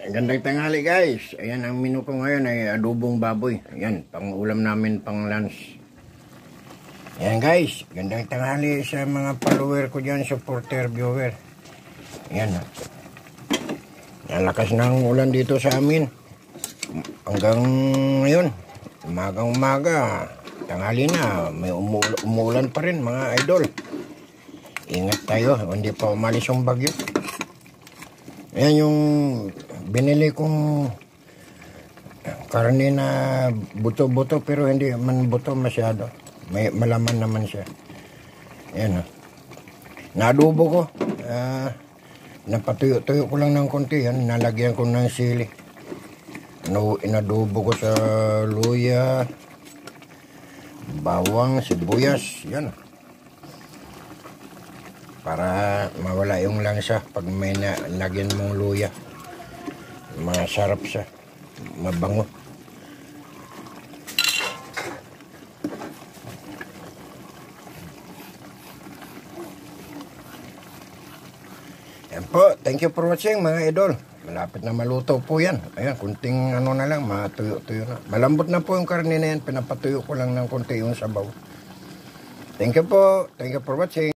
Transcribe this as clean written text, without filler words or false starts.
Gandang tanghali guys. Ayan ang menu ko ngayon ay adobong baboy. Ayan, pang ulam namin pang lunch. Ayan guys, gandang tanghali sa mga follower ko dyan, supporter, viewer. Ayan. Nalakas ng ulan dito sa amin. Hanggang ngayon, umaga, tanghali na, may umuulan pa rin mga idol. Ingat tayo, hindi pa umalis yung bagyo. Ayan yung binili kong karne na buto-buto pero hindi man buto masyado. May malaman naman siya. Ayan o. Naadobo ko. Napatuyo-tuyo ko lang ng konti. Yan, nalagyan ko ng sili. Inadobo ko sa luya, bawang, sibuyas. Yan. Para mawala yung lansa pag may nalagyan mong luya. Masarap siya. Mabango. Yan po. Thank you for watching mga idol. Malapit na maluto po yan. Ayan, kunting ano na lang, matuyo-tuyo na. Malambot na po yung karne na yan. Pinapatuyo ko lang ng kunti yung sabaw. Thank you po. Thank you for watching.